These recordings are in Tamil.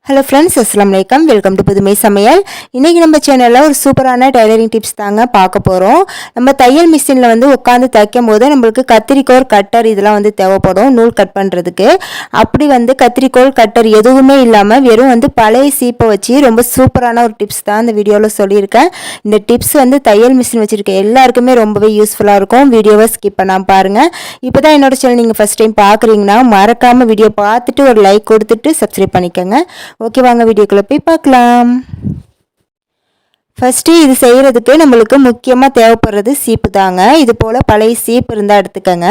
ஹலோ ஃப்ரெண்ட்ஸ், அஸ்ஸலாமு அலைக்கும். வெல்கம் டு புதுமை சமையல். இன்றைக்கி நம்ம சேனலில் ஒரு சூப்பரான டைலரிங் டிப்ஸ் தாங்க பார்க்க போகிறோம். நம்ம தையல் மிஷினில் வந்து உட்காந்து தைக்கும் போது நம்மளுக்கு கத்திரிக்கோல், கட்டர் இதெல்லாம் வந்து தேவைப்படும் நூல் கட் பண்ணுறதுக்கு. அப்படி வந்து கத்திரிக்கோல், கட்டர் எதுவுமே இல்லாமல் வெறும் வந்து பழைய சீப்பை வச்சு ரொம்ப சூப்பரான ஒரு டிப்ஸ் தான் இந்த வீடியோவில் சொல்லியிருக்கேன். இந்த டிப்ஸ் வந்து தையல் மிஷின் வச்சுருக்க எல்லாருக்குமே ரொம்பவே யூஸ்ஃபுல்லாக இருக்கும். வீடியோவை ஸ்கிப் பண்ணாமல் பாருங்கள். இப்போ தான் என்னோட சேனல் நீங்கள் ஃபஸ்ட் டைம் பார்க்குறீங்கன்னா மறக்காமல் வீடியோ பார்த்துட்டு ஒரு லைக் கொடுத்துட்டு சப்ஸ்கிரைப் பண்ணிக்கோங்க. ஓகே, வாங்க வீடியோக்குள்ளே போய் பார்க்கலாம். ஃபஸ்ட்டு இது செய்கிறதுக்கு நம்மளுக்கு முக்கியமாக தேவைப்படுறது சீப்பு தாங்க. இது போல் பழைய சீப்பு இருந்தால் எடுத்துக்கோங்க.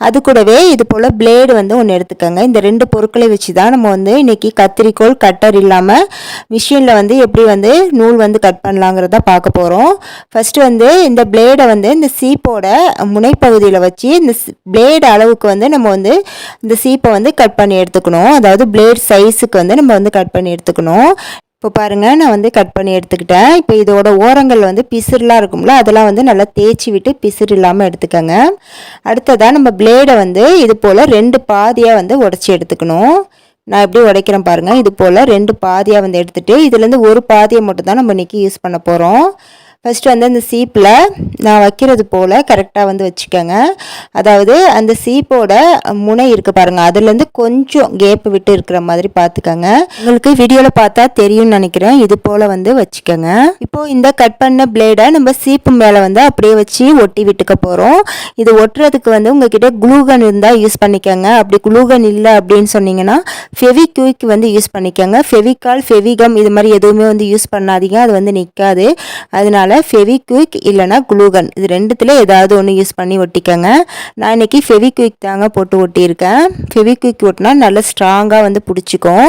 அது கூடவே இது போல் பிளேடு வந்து ஒன்று எடுத்துக்கோங்க. இந்த ரெண்டு பொருட்களை வச்சு தான் நம்ம வந்து இன்றைக்கி கத்திரிக்கோல், கட்டர் இல்லாமல் மிஷினில் வந்து எப்படி வந்து நூல் வந்து கட் பண்ணலாங்கிறத பார்க்க போகிறோம். ஃபஸ்ட்டு வந்து இந்த பிளேடை வந்து இந்த சீப்போட முனைப்பகுதியில் வச்சு இந்த பிளேடு அளவுக்கு வந்து நம்ம வந்து இந்த சீப்பை வந்து கட் பண்ணி எடுத்துக்கணும். அதாவது பிளேட் சைஸுக்கு வந்து நம்ம வந்து கட் பண்ணி எடுத்துக்கணும். இப்போ பாருங்கள், நான் வந்து கட் பண்ணி எடுத்துக்கிட்டேன். இப்போ இதோட ஓரங்கள் வந்து பிசுறுலாம் இருக்கும்ல, அதெல்லாம் வந்து நல்லா தேய்ச்சி விட்டு பிசுறு இல்லாமல் எடுத்துக்கோங்க. அடுத்ததாக நம்ம பிளேடை வந்து இது போல் ரெண்டு பாதியாக வந்து உடச்சி எடுத்துக்கணும். நான் எப்படி உடைக்கிறேன் பாருங்கள். இது போல் ரெண்டு பாதியாக வந்து எடுத்துகிட்டு இதுலேருந்து ஒரு பாதியை மட்டும் தான் நம்ம இன்றைக்கி யூஸ் பண்ண போகிறோம். ஃபஸ்ட்டு வந்து அந்த சீப்பில் நான் வைக்கிறது போல் கரெக்டாக வந்து வச்சுக்கோங்க. அதாவது அந்த சீப்போட முனை இருக்குது பாருங்கள், அதுலேருந்து கொஞ்சம் கேப்பு விட்டு இருக்கிற மாதிரி பார்த்துக்கோங்க. உங்களுக்கு வீடியோவில் பார்த்தா தெரியும்னு நினைக்கிறேன். இது போல் வந்து வச்சுக்கோங்க. இப்போது இந்த கட் பண்ண பிளேடை நம்ம சீப்பு மேலே வந்து அப்படியே வச்சு ஒட்டி விட்டுக்க போகிறோம். இது ஒட்டுறதுக்கு வந்து உங்ககிட்ட க்ளூகன் இருந்தால் யூஸ் பண்ணிக்கோங்க. அப்படி க்ளூகன் இல்லை அப்படின்னு சொன்னீங்கன்னா ஃபெவிக்விக் வந்து யூஸ் பண்ணிக்கோங்க. ஃபெவிகால், ஃபெவிகம் இது மாதிரி எதுவுமே வந்து யூஸ் பண்ணாதீங்க, அது வந்து நிற்காது. அதனால ஃபெவிக்விக் இல்லைனா க்ளூகன் இது ரெண்டுத்தில் ஏதாவது ஒன்று யூஸ் பண்ணி ஒட்டிக்கோங்க. நான் இன்றைக்கி ஃபெவிக்விக் தாங்க போட்டு ஒட்டியிருக்கேன். ஃபெவிக்விக் ஒட்டினா நல்லா ஸ்ட்ராங்காக வந்து பிடிச்சிக்கும்.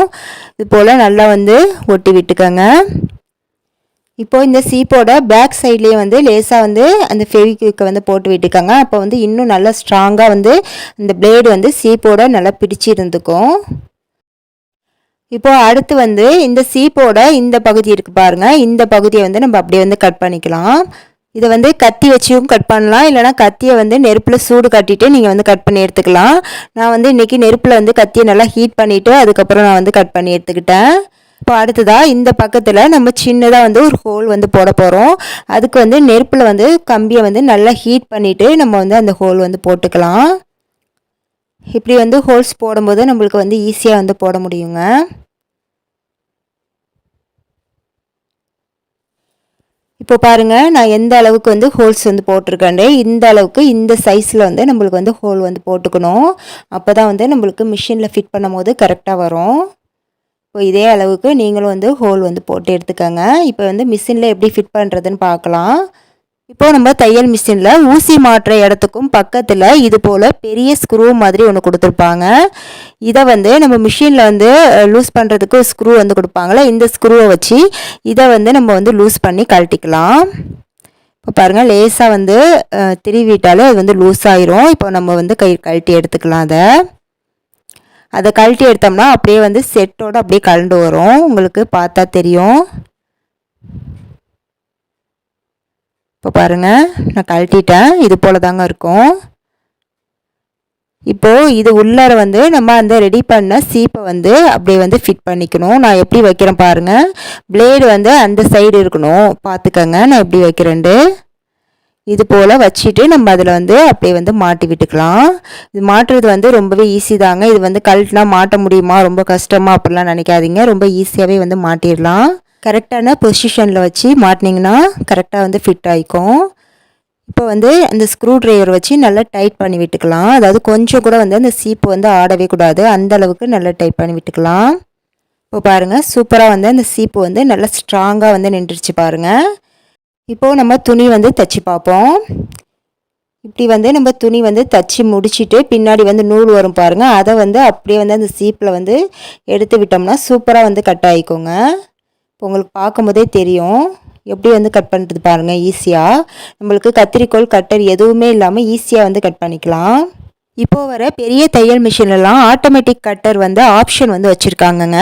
இது போல் நல்லா வந்து ஒட்டி விட்டுக்கோங்க. இப்போது இந்த சீப்போட பேக் சைட்லேயே வந்து லேசாக வந்து அந்த ஃபெவிக்விக்கை வந்து போட்டு விட்டுக்கோங்க. அப்போ வந்து இன்னும் நல்லா ஸ்ட்ராங்காக வந்து இந்த பிளேடு வந்து சீப்போட நல்லா பிடிச்சி இருந்துக்கும். இப்போது அடுத்து வந்து இந்த சீப்போட இந்த பகுதி இருக்குது பாருங்கள், இந்த பகுதியை வந்து நம்ம அப்படியே வந்து கட் பண்ணிக்கலாம். இதை வந்து கத்தி வச்சும் கட் பண்ணலாம், இல்லைனா கத்தியை வந்து நெருப்பில் சூடு கட்டிட்டு நீங்கள் வந்து கட் பண்ணி எடுத்துக்கலாம். நான் வந்து இன்றைக்கி நெருப்பில் வந்து கத்தியை நல்லா ஹீட் பண்ணிவிட்டு அதுக்கப்புறம் நான் வந்து கட் பண்ணி எடுத்துக்கிட்டேன். இப்போ அடுத்ததாக இந்த பக்கத்தில் நம்ம சின்னதாக வந்து ஒரு ஹோல் வந்து போட போகிறோம். அதுக்கு வந்து நெருப்பில் வந்து கம்பியை வந்து நல்லா ஹீட் பண்ணிவிட்டு நம்ம வந்து அந்த ஹோல் வந்து போட்டுக்கலாம். இப்படி வந்து ஹோல்ஸ் போடும்போது நம்மளுக்கு வந்து ஈஸியாக வந்து போட முடியுங்க. இப்போ பாருங்கள், நான் எந்த அளவுக்கு வந்து ஹோல்ஸ் வந்து போட்டிருக்கேன். இந்த அளவுக்கு இந்த சைஸில் வந்து நம்மளுக்கு வந்து ஹோல் வந்து போட்டுக்கணும். அப்போ தான் வந்து நம்மளுக்கு மிஷினில் ஃபிட் பண்ணும் போது கரெக்டாக வரும். இப்போ இதே அளவுக்கு நீங்களும் வந்து ஹோல் வந்து போட்டு எடுத்துக்கோங்க. இப்போ வந்து மிஷினில் எப்படி ஃபிட் பண்ணுறதுன்னு பார்க்கலாம். இப்போது நம்ம தையல் மிஷினில் ஊசி மாட்டுற இடத்துக்கும் பக்கத்தில் இது போல் பெரிய ஸ்க்ரூ மாதிரி ஒன்று கொடுத்துருப்பாங்க. இதை வந்து நம்ம மிஷினில் வந்து லூஸ் பண்ணுறதுக்கு ஸ்க்ரூ வந்து கொடுப்பாங்களே, இந்த ஸ்க்ரூவை வச்சு இதை வந்து நம்ம வந்து லூஸ் பண்ணி கழட்டிக்கலாம். இப்போ பாருங்கள், லேசாக வந்து திருவிட்டாலே அது வந்து லூஸ் ஆயிரும். இப்போ நம்ம வந்து கழட்டி எடுத்துக்கலாம். அதை கழட்டி எடுத்தோம்னா அப்படியே வந்து செட்டோடு அப்படியே கலண்டு வரும். உங்களுக்கு பார்த்தா தெரியும். இப்போ பாருங்கள், நான் கழட்டிட்டேன். இது போல் தாங்க இருக்கும். இப்போது இது உள்ளார வந்து நம்ம அந்த ரெடி பண்ண சீப்பை வந்து அப்படியே வந்து ஃபிட் பண்ணிக்கணும். நான் எப்படி வைக்கிறேன் பாருங்கள். பிளேடு வந்து அந்த சைடு இருக்கணும், பார்த்துக்கங்க நான் எப்படி வைக்கிறேன்ட்டு. இது போல் வச்சுட்டு நம்ம அதில் வந்து அப்படியே வந்து மாட்டி விட்டுக்கலாம். இது மாட்டுறது வந்து ரொம்பவே ஈஸி தாங்க. இது வந்து கழட்டினா மாட்ட முடியுமா, ரொம்ப கஷ்டமாக அப்படிலாம் நினைக்காதீங்க. ரொம்ப ஈஸியாகவே வந்து மாட்டிடலாம். கரெக்டான பொசிஷனில் வச்சு மாட்டினீங்கன்னா கரெக்டாக வந்து ஃபிட் ஆகிக்கும். இப்போ வந்து அந்த ஸ்க்ரூ ட்ரைவர் வச்சு நல்லா டைட் பண்ணி விட்டுக்கலாம். அதாவது கொஞ்சம் கூட வந்து அந்த சீப்பு வந்து ஆடவே கூடாது, அந்த அளவுக்கு நல்லா டைட் பண்ணி விட்டுக்கலாம். இப்போ பாருங்கள், சூப்பராக வந்து அந்த சீப்பு வந்து நல்லா ஸ்ட்ராங்காக வந்து நின்றுச்சு பாருங்கள். இப்போது நம்ம துணி வந்து தைச்சி பார்ப்போம். இப்படி வந்து நம்ம துணி வந்து தைச்சி முடிச்சுட்டு பின்னாடி வந்து நூல் வரும் பாருங்கள், அதை வந்து அப்படியே வந்து அந்த சீப்பில் வந்து எடுத்து விட்டோம்னா சூப்பராக வந்து கட் ஆகிக்கோங்க. இப்போ உங்களுக்கு பார்க்கும்போதே தெரியும் எப்படி வந்து கட் பண்ணுறது பாருங்கள். ஈஸியாக நம்மளுக்கு கத்திரிக்கோல், கட்டர் எதுவுமே இல்லாமல் ஈஸியாக வந்து கட் பண்ணிக்கலாம். இப்போ வர பெரிய தையல் மிஷின்லாம் ஆட்டோமேட்டிக் கட்டர் வந்து ஆப்ஷன் வந்து வச்சுருக்காங்கங்க.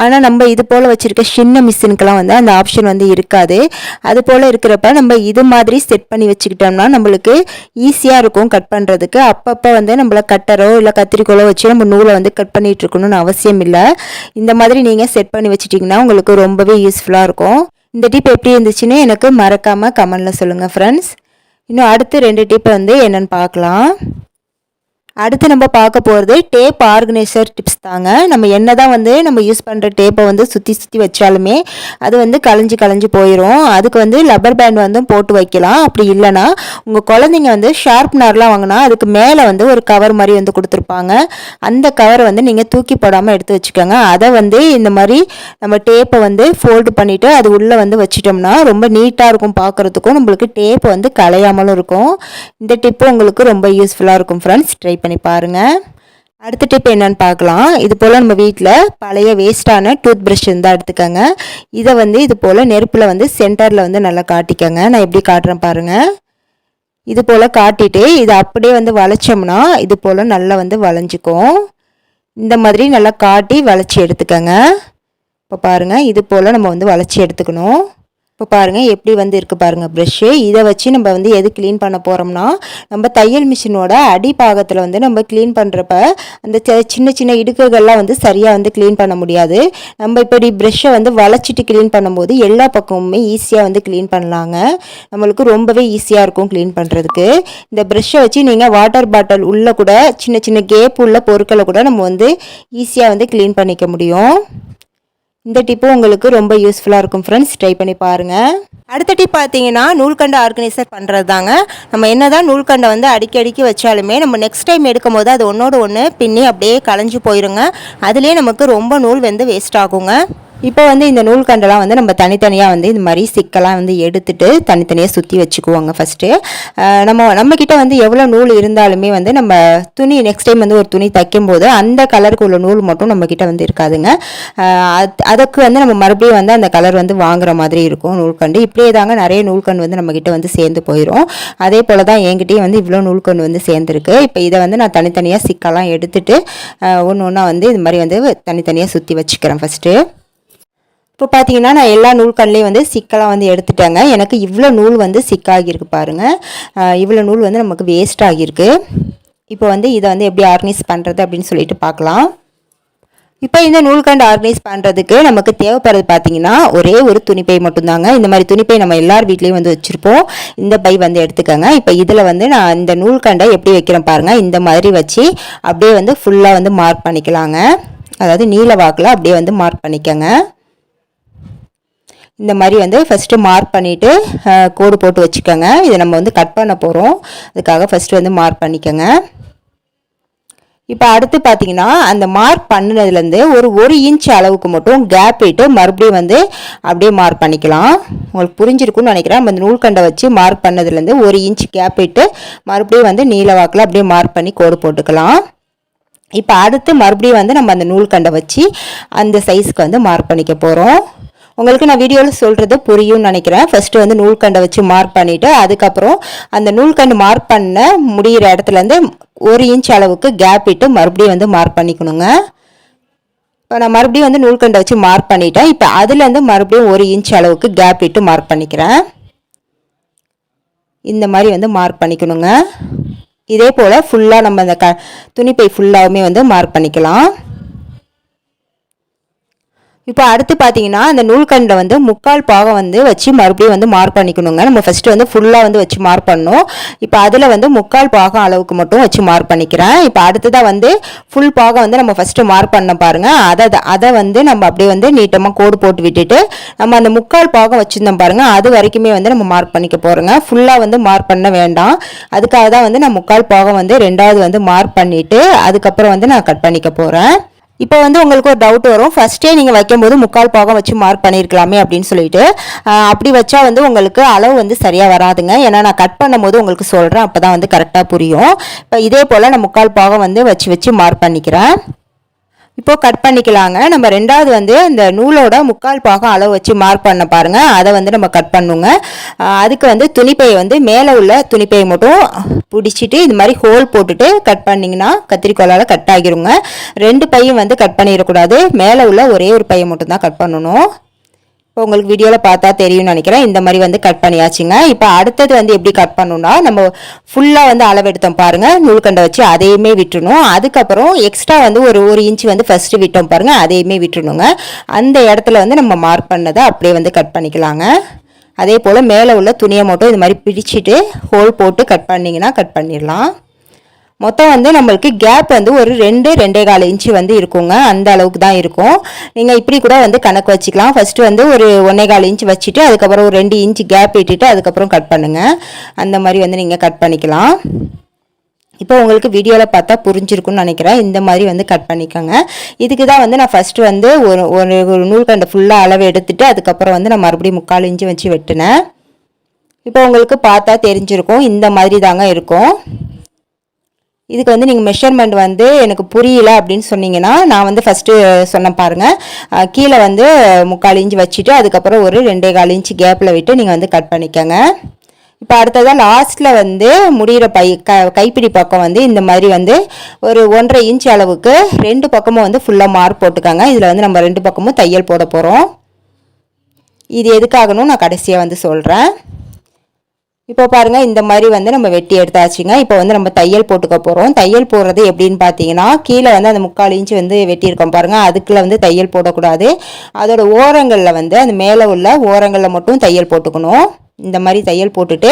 ஆனால் நம்ம இது போல் வச்சுருக்க சின்ன மிஷினுக்கெல்லாம் வந்து அந்த ஆப்ஷன் வந்து இருக்காது. அது போல் இருக்கிறப்ப நம்ம இது மாதிரி செட் பண்ணி வச்சுக்கிட்டோம்னா நம்மளுக்கு ஈஸியாக இருக்கும் கட் பண்ணுறதுக்கு. அப்பப்போ வந்து நம்மள கட்டரோ இல்லை கத்திரிக்கோலோ வச்சு நம்ம நூலை வந்து கட் பண்ணிகிட்டு இருக்கணும்னு அவசியம் இல்லை. இந்த மாதிரி நீங்கள் செட் பண்ணி வச்சுட்டிங்கன்னா உங்களுக்கு ரொம்பவே யூஸ்ஃபுல்லாக இருக்கும். இந்த டிப் எப்படி இருந்துச்சுன்னு எனக்கு மறக்காமல் கமெண்டில் சொல்லுங்கள் ஃப்ரெண்ட்ஸ். இன்னும் அடுத்து 2 டிப் வந்து என்னென்னு பார்க்கலாம். அடுத்து நம்ம பார்க்க போகிறது டேப் ஆர்கனைசர் டிப்ஸ் தாங்க. நம்ம என்ன தான் வந்து நம்ம யூஸ் பண்ணுற டேப்பை வந்து சுற்றி சுற்றி வச்சாலுமே அது வந்து கலைஞ்சு போயிடும். அதுக்கு வந்து லப்பர் பேண்ட் வந்து போட்டு வைக்கலாம். அப்படி இல்லைனா உங்கள் குழந்தைங்க வந்து ஷார்ப்னர்லாம் வாங்கினா அதுக்கு மேலே வந்து ஒரு கவர் மாதிரி வந்து கொடுத்துருப்பாங்க. அந்த கவரை வந்து நீங்கள் தூக்கி போடாமல் எடுத்து வச்சுக்கோங்க. அதை வந்து இந்த மாதிரி நம்ம டேப்பை வந்து ஃபோல்டு பண்ணிவிட்டு அது உள்ளே வந்து வச்சிட்டோம்னா ரொம்ப நீட்டாக இருக்கும் பார்க்குறதுக்கும், நம்மளுக்கு டேப் வந்து கலையாமலும் இருக்கும். இந்த டிப்பு உங்களுக்கு ரொம்ப யூஸ்ஃபுல்லாக இருக்கும் ஃப்ரெண்ட்ஸ். ட்ரை பண்ணி பாருங்கள். அடுத்த டிப் என்னன்னு பார்க்கலாம். இது போல் நம்ம வீட்டில் பழைய வேஸ்ட்டான டூத் ப்ரஷ் இருந்தால் எடுத்துக்கோங்க. இதை வந்து இது போல் நெருப்பில் வந்து சென்டரில் வந்து நல்லா காட்டிக்கோங்க. நான் எப்படி காட்டுறேன் பாருங்கள். இது போல் காட்டிட்டு இதை அப்படியே வந்து வளைச்சோம்னா இது போல் நல்லா வந்து வளைஞ்சிக்கும். இந்த மாதிரி நல்லா காட்டி வளைச்சி எடுத்துக்கோங்க. இப்போ பாருங்கள், இது போல் நம்ம வந்து வளைச்சி எடுத்துக்கணும். இப்போ பாருங்கள் எப்படி வந்து இருக்குது பாருங்கள் ப்ரெஷ்ஷு. இதை வச்சு நம்ம வந்து எது க்ளீன் பண்ண போகிறோம்னா நம்ம தையல் மிஷினோட அடிப்பாகத்தில் வந்து நம்ம க்ளீன் பண்ணுறப்ப அந்த சின்ன சின்ன இடுக்குகள்லாம் வந்து சரியாக வந்து க்ளீன் பண்ண முடியாது. நம்ம இப்படி ப்ரெஷ்ஷை வந்து வளைச்சிட்டு க்ளீன் பண்ணும்போது எல்லா பக்கமுமே ஈஸியாக வந்து க்ளீன் பண்ணலாங்க. நம்மளுக்கு ரொம்பவே ஈஸியாக இருக்கும் க்ளீன் பண்ணுறதுக்கு. இந்த ப்ரெஷ்ஷை வச்சு நீங்கள் வாட்டர் பாட்டில் உள்ளே கூட சின்ன சின்ன கேப் உள்ள பொருட்களை கூட நம்ம வந்து ஈஸியாக வந்து க்ளீன் பண்ணிக்க முடியும். இந்த டிப்பு உங்களுக்கு ரொம்ப யூஸ்ஃபுல்லாக இருக்கும் ஃப்ரெண்ட்ஸ். ட்ரை பண்ணி பாருங்கள். அடுத்த டிப் பார்த்தீங்கன்னா நூல்கண்டு ஆர்கனைசர் பண்ணுறது தாங்க. நம்ம என்ன தான் நூல்கண்டை வந்து அடிக்கி வச்சாலுமே நம்ம நெக்ஸ்ட் டைம் எடுக்கும் போது அது ஒன்றோட ஒன்று பின்னி அப்படியே கலைஞ்சு போயிருங்க. அதுலேயே நமக்கு ரொம்ப நூல் வந்து வேஸ்ட் ஆகுங்க. இப்போ வந்து இந்த நூல்கண்டெல்லாம் வந்து நம்ம தனித்தனியாக வந்து இந்த மாதிரி சிக்கெல்லாம் வந்து எடுத்துட்டு தனித்தனியாக சுற்றி வச்சுக்குவோங்க ஃபஸ்ட்டு. நம்மக்கிட்ட வந்து எவ்வளோ நூல் இருந்தாலுமே வந்து நம்ம துணி நெக்ஸ்ட் டைம் வந்து ஒரு துணி தைக்கும்போது அந்த கலருக்கு உள்ள நூல் மட்டும் நம்மக்கிட்ட வந்து இருக்காதுங்க. அதுக்கு வந்து நம்ம மறுபடியும் வந்து அந்த கலர் வந்து வாங்குற மாதிரி இருக்கும் நூல்கண்டு. இப்படியே தாங்க நிறைய நூல்கண்டு வந்து நம்மக்கிட்ட வந்து சேர்ந்து போயிடும். அதே போல் தான் என்கிட்டயும் வந்து இவ்வளோ நூல்கண்டு வந்து சேர்ந்துருக்கு. இப்போ இதை வந்து நான் தனித்தனியாக சிக்கெல்லாம் எடுத்துட்டு ஒன்று ஒன்றா வந்து இது மாதிரி வந்து தனித்தனியாக சுற்றி வச்சுக்கிறேன் ஃபஸ்ட்டு. இப்போ பார்த்தீங்கன்னா நான் எல்லா நூல்கண்ட்லேயும் வந்து சிக்கெல்லாம் வந்து எடுத்துட்டேங்க. எனக்கு இவ்வளோ நூல் வந்து சிக்காகியிருக்கு பாருங்கள். இவ்வளோ நூல் வந்து நமக்கு வேஸ்ட் ஆகியிருக்கு. இப்போ வந்து இதை வந்து எப்படி ஆர்கனைஸ் பண்ணுறது அப்படின்னு சொல்லிட்டு பார்க்கலாம். இப்போ இந்த நூல்கண்டு ஆர்கனைஸ் பண்ணுறதுக்கு நமக்கு தேவைப்படுறது பார்த்தீங்கன்னா ஒரே ஒரு துணிப்பை மட்டும்தாங்க. இந்த மாதிரி துணிப்பை நம்ம எல்லார் வீட்லேயும் வந்து வச்சுருப்போம். இந்த பை வந்து எடுத்துக்கோங்க. இப்போ இதில் வந்து நான் இந்த நூல்கண்டை எப்படி வைக்கிறேன் பாருங்கள். இந்த மாதிரி வச்சு அப்படியே வந்து ஃபுல்லாக வந்து மார்க் பண்ணிக்கலாங்க. அதாவது நீல வாக்கில் அப்படியே வந்து மார்க் பண்ணிக்கோங்க. இந்த மாதிரி வந்து ஃபஸ்ட்டு மார்க் பண்ணிவிட்டு கோடு போட்டு வச்சுக்கோங்க. இதை நம்ம வந்து கட் பண்ண போகிறோம். அதுக்காக ஃபஸ்ட்டு வந்து மார்க் பண்ணிக்கோங்க. இப்போ அடுத்து பார்த்தீங்கன்னா அந்த மார்க் பண்ணினதுலேருந்து ஒரு இன்ச் அளவுக்கு மட்டும் கேப் விட்டு மறுபடியும் வந்து அப்படியே மார்க் பண்ணிக்கலாம். உங்களுக்கு புரிஞ்சிருக்குன்னு நினைக்கிறேன். நம்ம அந்த நூல்கண்டை வச்சு மார்க் பண்ணதுலேருந்து 1 இன்ச் கேப் விட்டு மறுபடியும் வந்து நீல வாக்கில் அப்படியே மார்க் பண்ணி கோடு போட்டுக்கலாம். இப்போ அடுத்து மறுபடியும் வந்து நம்ம அந்த நூல்கண்டை வச்சு அந்த சைஸ்க்கு வந்து மார்க் பண்ணிக்க போகிறோம். உங்களுக்கு நான் வீடியோவில் சொல்கிறது புரியும்னு நினைக்கிறேன். ஃபஸ்ட்டு வந்து நூல்கண்டை வச்சு மார்க் பண்ணிவிட்டு அதுக்கப்புறம் அந்த நூல்கண்டு மார்க் பண்ண முடிகிற இடத்துலேருந்து 1 இன்ச் அளவுக்கு கேப் விட்டு மறுபடியும் வந்து மார்க் பண்ணிக்கணுங்க. இப்போ நான் மறுபடியும் வந்து நூல்கண்டை வச்சு மார்க் பண்ணிட்டேன். இப்போ அதுலேருந்து மறுபடியும் 1 இன்ச் அளவுக்கு கேப் விட்டு மார்க் பண்ணிக்கிறேன். இந்த மாதிரி வந்து மார்க் பண்ணிக்கணுங்க. இதே போல் ஃபுல்லாக நம்ம அந்த துணிப்பை ஃபுல்லாகவுமே வந்து மார்க் பண்ணிக்கலாம். இப்போ அடுத்து பார்த்தீங்கன்னா அந்த நூல்கண்டை வந்து 3/4 பாகம் வந்து வச்சு மறுபடியும் வந்து மார்க் பண்ணிக்கணுங்க. நம்ம ஃபஸ்ட்டு வந்து ஃபுல்லாக வந்து வச்சு மார்க் பண்ணோம். இப்போ அதில் வந்து 3/4 பாகம் அளவுக்கு மட்டும் வச்சு மார்க் பண்ணிக்கிறேன். இப்போ அடுத்ததாக வந்து ஃபுல் பாகம் வந்து நம்ம ஃபஸ்ட்டு மார்க் பண்ண பாருங்கள். அதை வந்து நம்ம அப்படியே வந்து நீட்டமாக கோடு போட்டு விட்டுட்டு நம்ம அந்த 3/4 பாகம் வச்சுருந்தோம் பாருங்கள், அது வரைக்குமே வந்து நம்ம மார்க் பண்ணிக்க போகிறோங்க. ஃபுல்லாக வந்து மார்க் பண்ண வேண்டாம். அதுக்காக தான் வந்து நான் 3/4 பாகம் வந்து 2வது வந்து மார்க் பண்ணிவிட்டு அதுக்கப்புறம் வந்து நான் கட் பண்ணிக்க போகிறேன். இப்போ வந்து உங்களுக்கு ஒரு டவுட் வரும், ஃபஸ்ட்டே நீங்கள் வைக்கும்போது 3/4 பாகம் வச்சு மார்க் பண்ணியிருக்கலாமே அப்படின்னு சொல்லிட்டு. அப்படி வச்சா வந்து உங்களுக்கு அளவு வந்து சரியாக வராதுங்க. ஏன்னா நான் கட் பண்ணும்போது உங்களுக்கு சொல்கிறேன், அப்போ தான் வந்து கரெக்டாக புரியும். இப்போ இதே போல் நான் 3/4 பாகம் வந்து வச்சு மார்க் பண்ணிக்கிறேன். இப்போது கட் பண்ணிக்கலாங்க. நம்ம ரெண்டாவது வந்து இந்த நூலோட 3/4 பாகம் அளவு வச்சு மார்க் பண்ண பாருங்கள், அதை வந்து நம்ம கட் பண்ணுங்க. அதுக்கு வந்து துணிப்பையை வந்து மேலே உள்ள துணிப்பையை மட்டும் பிடிச்சிட்டு இது மாதிரி ஹோல் போட்டுட்டு கட் பண்ணிங்கன்னா கத்திரிக்கோலால் கட் ஆகிருங்க. 2 பையும் வந்து கட் பண்ணிடக்கூடாது, மேலே உள்ள ஒரே ஒரு பையை மட்டும் தான் கட் பண்ணணும். இப்போ உங்களுக்கு வீடியோவில் பார்த்தா தெரியும்னு நினைக்கிறேன். இந்த மாதிரி வந்து கட் பண்ணியாச்சுங்க. இப்போ அடுத்தது வந்து எப்படி கட் பண்ணணும்னா, நம்ம ஃபுல்லாக வந்து அளவெடுத்தோம் பாருங்கள், நூல்கண்டை வச்சு அதையுமே விட்டுணும். அதுக்கப்புறம் எக்ஸ்ட்ரா வந்து ஒரு இன்ச்சு வந்து ஃபஸ்ட்டு விட்டோம் பாருங்கள், அதையுமே விட்டுணுங்க. அந்த இடத்துல வந்து நம்ம மார்க் பண்ணதை அப்படியே வந்து கட் பண்ணிக்கலாங்க. அதே போல் மேலே உள்ள துணியை மட்டும் இது மாதிரி பிடிச்சிட்டு ஹோல் போட்டு கட் பண்ணிங்கன்னா கட் பண்ணிடலாம். மொத்தம் வந்து நம்மளுக்கு கேப் வந்து ஒரு 2-2.25 இன்ச்சு வந்து இருக்குங்க, அந்த அளவுக்கு தான் இருக்கும். நீங்கள் இப்படி கூட வந்து கணக்கு வச்சுக்கலாம். ஃபஸ்ட்டு வந்து ஒரு 1.25 இன்ச்சு வச்சுட்டு அதுக்கப்புறம் ஒரு 2 இன்ச்சு கேப் விட்டுட்டு அதுக்கப்புறம் கட் பண்ணுங்கள். அந்த மாதிரி வந்து நீங்கள் கட் பண்ணிக்கலாம். இப்போ உங்களுக்கு வீடியோவில் பார்த்தா புரிஞ்சிருக்குன்னு நினைக்கிறேன். இந்த மாதிரி வந்து கட் பண்ணிக்கோங்க. இதுக்கு தான் வந்து நான் ஃபஸ்ட்டு வந்து ஒரு நூல்கண்டை ஃபுல்லாக அளவு எடுத்துகிட்டு அதுக்கப்புறம் வந்து நான் மறுபடியும் 3/4 இன்ச்சு வச்சு வெட்டினேன். இப்போ உங்களுக்கு பார்த்தா தெரிஞ்சிருக்கும், இந்த மாதிரி தாங்க இருக்கும். இதுக்கு வந்து நீங்கள் மெஷர்மெண்ட் வந்து எனக்கு புரியல அப்படின்னு சொன்னீங்கன்னா, நான் வந்து ஃபஸ்ட்டு சொன்ன பாருங்கள், கீழே வந்து 3/4 இன்ச்சு வச்சுட்டு அதுக்கப்புறம் ஒரு 2.25 இன்ச்சு கேப்பில் விட்டு நீங்கள் வந்து கட் பண்ணிக்கோங்க. இப்போ அடுத்ததாக லாஸ்ட்டில் வந்து முடிகிற கைப்பிடி பக்கம் வந்து இந்த மாதிரி வந்து ஒரு 1.5 இன்ச் அளவுக்கு 2 பக்கமும் வந்து ஃபுல்லாக மார்க் போட்டுக்கோங்க. இதில் வந்து நம்ம 2 பக்கமும் தையல் போட போகிறோம். இது எதுக்காகணும் நான் கடைசியாக வந்து சொல்கிறேன். இப்போ பாருங்கள், இந்த மாதிரி வந்து நம்ம வெட்டி எடுத்தாச்சுங்க. இப்போ வந்து நம்ம தையல் போட்டுக்க போகிறோம். தையல் போடுறது எப்படின்னு பார்த்தீங்கன்னா, கீழே வந்து அந்த 3/4 இன்ச்சு வந்து வெட்டியிருக்கோம் பாருங்கள், அதுக்குள்ளே வந்து தையல் போடக்கூடாது. அதோட ஓரங்களில் வந்து அந்த மேலே உள்ள ஓரங்களில் மட்டும் தையல் போட்டுக்கணும். இந்த மாதிரி தையல் போட்டுட்டு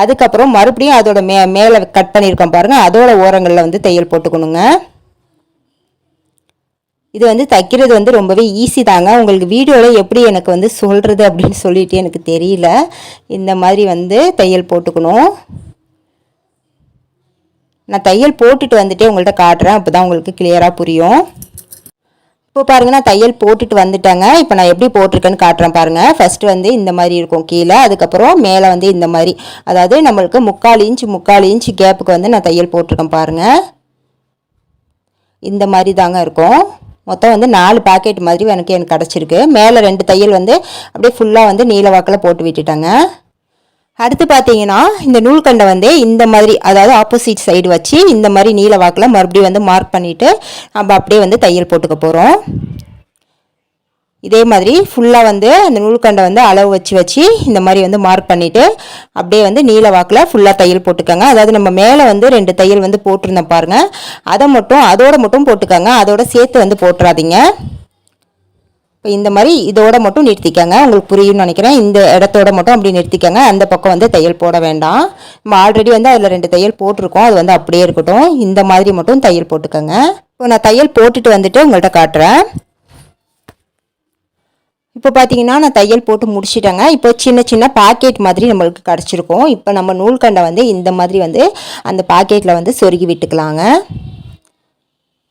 அதுக்கப்புறம் மறுபடியும் அதோட மேலே கட் பண்ணியிருக்கோம் பாருங்கள், அதோட ஓரங்களில் வந்து தையல் போட்டுக்கணுங்க. இது வந்து தைக்கிறது வந்து ரொம்பவே ஈஸி தாங்க. உங்களுக்கு வீடியோவில் எப்படி எனக்கு வந்து சொல்கிறது அப்படின்னு சொல்லிட்டு எனக்கு தெரியல. இந்த மாதிரி வந்து தையல் போட்டுக்கணும். நான் தையல் போட்டுட்டு வந்துட்டு உங்கள்கிட்ட காட்டுறேன், அப்போ தான் உங்களுக்கு கிளியராக புரியும். இப்போ பாருங்கள், நான் தையல் போட்டுட்டு வந்துட்டேங்க. இப்போ நான் எப்படி போட்டிருக்கேன்னு காட்டுறேன் பாருங்கள். ஃபஸ்ட்டு வந்து இந்த மாதிரி இருக்கும் கீழே, அதுக்கப்புறம் மேலே வந்து இந்த மாதிரி, அதாவது நம்மளுக்கு 3/4 இன்ச்சு கேப்புக்கு வந்து நான் தையல் போட்டிருக்கேன் பாருங்கள். இந்த மாதிரி தாங்க இருக்கும். மொத்தம் வந்து 4 பாக்கெட் மாதிரி எனக்கு கிடச்சிருக்கு. மேலே 2 தையல் வந்து அப்படியே ஃபுல்லாக வந்து நீல வாக்கில் போட்டு விட்டுட்டாங்க. அடுத்து பார்த்தீங்கன்னா, இந்த நூல்கண்டை வந்து இந்த மாதிரி, அதாவது ஆப்போசிட் சைடு வச்சு இந்த மாதிரி நீல வாக்கில் மறுபடியும் வந்து மார்க் பண்ணிவிட்டு நம்ம அப்படியே வந்து தையல் போட்டுக்க போகிறோம். இதே மாதிரி ஃபுல்லாக வந்து அந்த நூல்கண்டை வந்து அளவு வச்சு இந்த மாதிரி வந்து மார்க் பண்ணிவிட்டு அப்படியே வந்து நீல வாக்கில் ஃபுல்லாக தையல் போட்டுக்கோங்க. அதாவது நம்ம மேலே வந்து 2 தையல் வந்து போட்டிருந்தோம் பாருங்கள், அதோட மட்டும் போட்டுக்கோங்க, அதோட சேர்த்து வந்து போட்டுறாதீங்க. இப்போ இந்த மாதிரி இதோட மட்டும் நிறுத்திக்கோங்க. உங்களுக்கு புரியும்னு நினைக்கிறேன். இந்த இடத்தோட மட்டும் அப்படி நிறுத்திக்கோங்க. அந்த பக்கம் வந்து தையல் போட வேண்டாம். நம்ம ஆல்ரெடி வந்து அதில் 2 தையல் போட்டிருக்கோம், அது வந்து அப்படியே இருக்கட்டும். இந்த மாதிரி மட்டும் தையல் போட்டுக்கோங்க. இப்போ நான் தையல் போட்டுட்டு வந்துட்டு உங்கள்கிட்ட காட்டுறேன். இப்போ பார்த்தீங்கன்னா, நான் தையல் போட்டு முடிச்சிட்டேங்க. இப்போ சின்ன சின்ன பாக்கெட் மாதிரி நம்மளுக்கு கிடச்சிருக்கும். இப்போ நம்ம நூல்கண்டை வந்து இந்த மாதிரி வந்து அந்த பாக்கெட்டில் வந்து சொருகி விட்டுக்கலாங்க.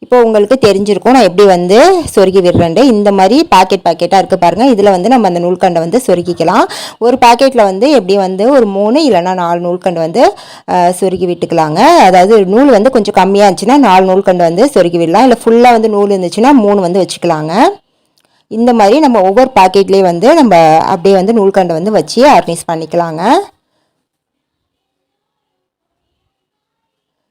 இப்போ உங்களுக்கு தெரிஞ்சிருக்கும் நான் எப்படி வந்து சொருகி விடுறேன்ட்டு. இந்த மாதிரி பாக்கெட்டாக இருக்குது பாருங்கள், இதில் வந்து நம்ம அந்த நூல்கண்டை வந்து சொருகிக்கலாம். ஒரு பாக்கெட்டில் வந்து எப்படி வந்து ஒரு 3 இல்லைனா 4 நூல்கண்டு வந்து சொருகி விட்டுக்கலாங்க. அதாவது நூல் வந்து கொஞ்சம் கம்மியாக இருந்துச்சுன்னா 4 நூல்கண்டு வந்து சொருகி விடலாம். இல்லை ஃபுல்லாக வந்து நூல் இருந்துச்சுன்னா 3 வந்து வச்சுக்கலாங்க. இந்த மாதிரி நம்ம ஒவ்வொரு பாக்கெட்லேயே வந்து நம்ம அப்படியே வந்து நூல்கண்டை வந்து வச்சு ஆர்கனைஸ் பண்ணிக்கலாங்க.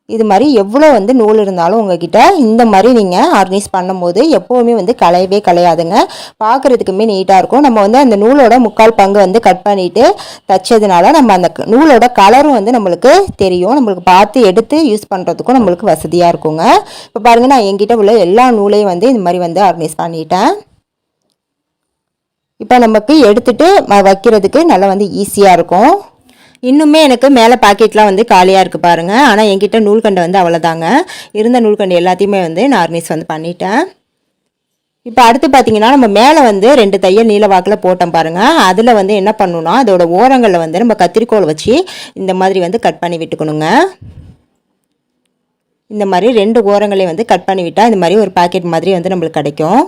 இது மாதிரி எவ்வளோ வந்து நூல் இருந்தாலும் உங்ககிட்ட இந்த மாதிரி நீங்கள் ஆர்கனைஸ் பண்ணும்போது எப்போவுமே வந்து கலையவே கலையாதுங்க. பார்க்குறதுக்குமே நீட்டாக இருக்கும். நம்ம வந்து அந்த நூலோட 3/4 பங்கு வந்து கட் பண்ணிவிட்டு தைச்சதுனால நம்ம அந்த நூலோட கலரும் வந்து நம்மளுக்கு தெரியும். நம்மளுக்கு பார்த்து எடுத்து யூஸ் பண்ணுறதுக்கும் நம்மளுக்கு வசதியாக இருக்குங்க. இப்போ பாருங்கள், நான் என்கிட்ட உள்ள எல்லா நூலையும் வந்து இந்த மாதிரி வந்து ஆர்கனைஸ் பண்ணிட்டேன். இப்போ நமக்கு எடுத்துகிட்டு வைக்கிறதுக்கு நல்லா வந்து ஈஸியாக இருக்கும். இன்னுமே எனக்கு மேலே பாக்கெட்லாம் வந்து காலியாக இருக்குது பாருங்கள். ஆனால் என்கிட்ட நூல்கண்டை வந்து அவ்வளோதாங்க. இருந்த நூல்கண்டு எல்லாத்தையுமே வந்து நான் ஆர்கனைஸ் வந்து பண்ணிட்டேன். இப்போ அடுத்து பார்த்தீங்கன்னா, நம்ம மேலே வந்து 2 தையல் நீல வாக்கில் போட்டோம் பாருங்கள். அதில் வந்து என்ன பண்ணணும்னா, அதோட ஓரங்களில் வந்து நம்ம கத்திரிக்கோல் வச்சு இந்த மாதிரி வந்து கட் பண்ணி விட்டுக்கணுங்க. இந்த மாதிரி 2 ஓரங்களையும் வந்து கட் பண்ணி விட்டால் இந்த மாதிரி ஒரு பாக்கெட் மாதிரி வந்து நம்மளுக்கு கிடைக்கும்.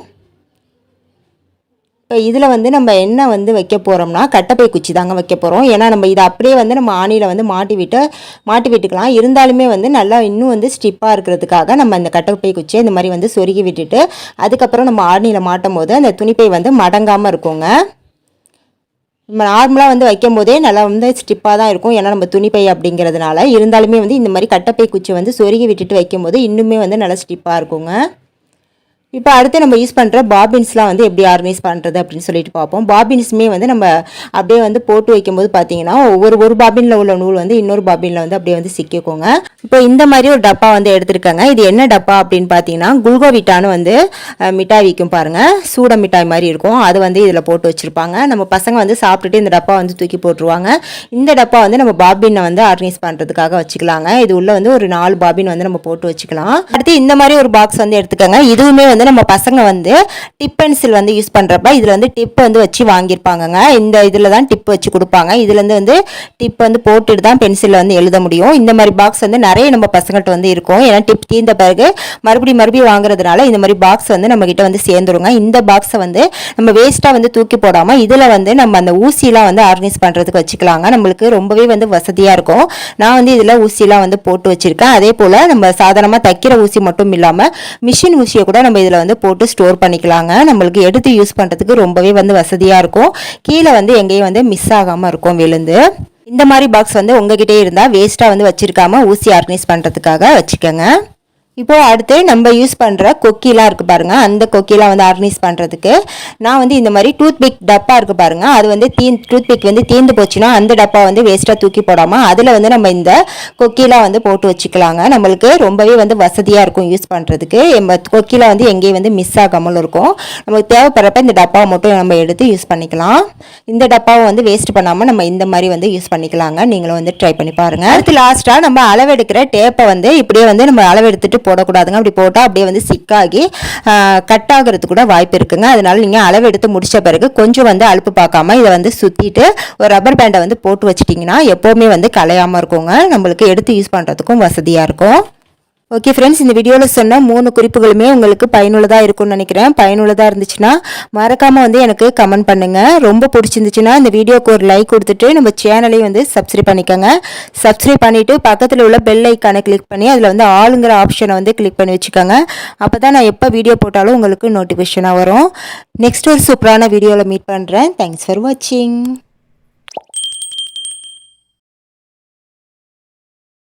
இப்போ இதில் வந்து நம்ம என்ன வந்து வைக்க போகிறோம்னா கட்டப்பை குச்சி தாங்க வைக்க போகிறோம். ஏன்னா நம்ம இதை அப்படியே வந்து நம்ம ஆணியில் வந்து மாட்டி விட்டுக்கலாம். இருந்தாலுமே வந்து நல்லா இன்னும் வந்து ஸ்டிப்பாக இருக்கிறதுக்காக நம்ம இந்த கட்டப்பை குச்சியை இந்த மாதிரி வந்து சொருகி விட்டுட்டு அதுக்கப்புறம் நம்ம ஆணியில் மாட்டும் போது அந்த துணிப்பை வந்து மடங்காமல் இருக்குங்க. நம்ம நார்மலாக வந்து வைக்கும் போதே நல்லா வந்து ஸ்டிப்பாக தான் இருக்கும். ஏன்னா நம்ம துணிப்பை அப்படிங்கிறதுனால. இருந்தாலுமே வந்து இந்த மாதிரி கட்டப்பை குச்சி வந்து சொருகி விட்டுட்டு வைக்கும்போது இன்னுமே வந்து நல்லா ஸ்டிப்பாக இருக்குங்க. இப்போ அடுத்து நம்ம யூஸ் பண்ணுற பாபின்ஸ்லாம் வந்து எப்படி ஆர்கனைஸ் பண்ணுறது அப்படின்னு சொல்லிட்டு பார்ப்போம். பாபின்ஸுமே வந்து நம்ம அப்படியே வந்து போட்டு வைக்கும்போது பார்த்தீங்கன்னா ஒரு பாபினில் உள்ள நூல் வந்து இன்னொரு பாபினில் வந்து அப்படியே வந்து சிக்கிக்கோங்க. இப்போ இந்த மாதிரி ஒரு டப்பா வந்து எடுத்துருக்காங்க. இது என்ன டப்பா அப்படின்னு பார்த்தீங்கன்னா குல்கோவிட்டான்னு வந்து மிட்டாய் விற்கும் பாருங்கள். சூட மிட்டாய் மாதிரி இருக்கும். அது வந்து இதில் போட்டு வச்சுருப்பாங்க. நம்ம பசங்க வந்து சாப்பிட்டுட்டு இந்த டப்பா வந்து தூக்கி போட்டுருவாங்க. இந்த டப்பா வந்து நம்ம பாபினை வந்து ஆர்கனைஸ் பண்ணுறதுக்காக வச்சுக்கலாங்க. இது உள்ள வந்து ஒரு 4 பாபின் வந்து நம்ம போட்டு வச்சுக்கலாம். அடுத்து இந்த மாதிரி ஒரு பாக்ஸ் வந்து எடுத்துக்கோங்க. இதுவுமே வந்து நம்ம பசங்க வந்து டிப் பென்சில் வந்து யூஸ் பண்ணுறப்ப இதில் வந்து டிப் வந்து வச்சு வாங்கியிருப்பாங்கங்க. இந்த இதில் தான் டிப் வச்சு கொடுப்பாங்க. இதுலேருந்து வந்து டிப் வந்து போட்டுட்டு தான் பென்சிலில் வந்து எழுத முடியும். இந்த மாதிரி பாக்ஸ் வந்து நிறைய நம்ம பசங்கள்கிட்ட வந்து இருக்கும். ஏன்னா டிப் தீர்ந்த பிறகு மறுபடியும் வாங்குறதுனால இந்த மாதிரி பாக்ஸ் வந்து நம்மக்கிட்ட வந்து சேர்ந்துருங்க. இந்த பாக்ஸை வந்து நம்ம வேஸ்ட்டாக வந்து தூக்கி போடாமல் இதில் வந்து நம்ம அந்த ஊசிலாம் வந்து ஆர்கனைஸ் பண்ணுறதுக்கு வச்சுக்கலாங்க. நம்மளுக்கு ரொம்பவே வந்து வசதியாக இருக்கும். நான் வந்து இதில் ஊசிலாம் வந்து போட்டு வச்சுருக்கேன். அதே போல் நம்ம சாதாரணமாக தைக்கிற ஊசி மட்டும் இல்லாமல் மிஷின் ஊசியை கூட நம்ம இதில் வந்து போட்டு ஸ்டோர் பண்ணிக்கலாங்க. நம்மளுக்கு எடுத்து யூஸ் பண்ணுறதுக்கு ரொம்பவே வந்து வசதியாக இருக்கும். கீழே வந்து எங்கேயும் வந்து மிஸ் ஆகாமல் இருக்கும் விழுந்து. இந்த மாதிரி பாக்ஸ் வந்து உங்ககிட்டே இருந்தால் வேஸ்ட்டாக வந்து வச்சுருக்காமல் ஊசி ஆர்கனைஸ் பண்ணுறதுக்காக வச்சுக்கோங்க. இப்போது அடுத்து நம்ம யூஸ் பண்ணுற கொக்கிலாம் இருக்குது பாருங்கள். அந்த கொக்கிலாம் வந்து ஆர்கனைஸ் பண்ணுறதுக்கு நான் வந்து இந்த மாதிரி டூத்பிக் டப்பா இருக்குது பாருங்கள். அது வந்து டூத்பிக் வந்து தீர்ந்து போச்சுன்னா அந்த டப்பா வந்து வேஸ்ட்டாக தூக்கி போடாமல் அதில் வந்து நம்ம இந்த கொக்கிலாம் வந்து போட்டு வச்சுக்கலாங்க. நம்மளுக்கு ரொம்பவே வந்து வசதியாக இருக்கும் யூஸ் பண்ணுறதுக்கு. நம்ம கொக்கிலாம் வந்து எங்கேயும் வந்து மிஸ் ஆகாமல் இருக்கும். நமக்கு தேவைப்படுறப்ப இந்த டப்பாவை மட்டும் நம்ம எடுத்து யூஸ் பண்ணிக்கலாம். இந்த டப்பாவை வந்து வேஸ்ட் பண்ணாமல் நம்ம இந்த மாதிரி வந்து யூஸ் பண்ணிக்கலாங்க. நீங்களும் வந்து ட்ரை பண்ணி பாருங்கள். அடுத்து லாஸ்ட்டாக நம்ம அளவெடுக்கிற டேப்பை வந்து இப்படியே வந்து நம்ம அளவெடுத்துட்டு போடக்கூடாதுங்க. அப்படி போட்டால் அப்படியே வந்து சிக்காகி கட் ஆகிறதுக்கு கூட வாய்ப்பு இருக்குங்க. அதனால நீங்கள் அளவு எடுத்து முடிச்ச பிறகு கொஞ்சம் வந்து அலுப்பு பார்க்காம இதை வந்து சுற்றிட்டு ஒரு ரப்பர் பேண்டை வந்து போட்டு வச்சிட்டிங்கன்னா எப்போவுமே வந்து கலையாமல் இருக்குங்க. நம்மளுக்கு எடுத்து யூஸ் பண்ணுறதுக்கும் வசதியாக இருக்கும். ஓகே ஃப்ரெண்ட்ஸ், இந்த வீடியோவில் சொன்ன 3 குறிப்புகளுமே உங்களுக்கு பயனுள்ளதாக இருக்கும்னு நினைக்கிறேன். பயனுள்ளதாக இருந்துச்சுன்னா மறக்காமல் வந்து எனக்கு கமெண்ட் பண்ணுங்கள். ரொம்ப பிடிச்சிருந்துச்சுன்னா இந்த வீடியோக்கு ஒரு லைக் கொடுத்துட்டு நம்ம சேனலையும் வந்து சப்ஸ்கிரைப் பண்ணிக்கோங்க. சப்ஸ்கிரைப் பண்ணிவிட்டு பக்கத்தில் உள்ள பெல் ஐக்கானை கிளிக் பண்ணி அதில் வந்து ஆளுங்கிற ஆப்ஷனை வந்து கிளிக் பண்ணி வச்சுக்கோங்க. அப்போ தான் நான் எப்போ வீடியோ போட்டாலும் உங்களுக்கு நோட்டிஃபிகேஷனாக வரும். நெக்ஸ்ட் ஒரு சூப்பரான வீடியோவில் மீட் பண்ணுறேன். தேங்க்ஸ் ஃபார் வாட்சிங்.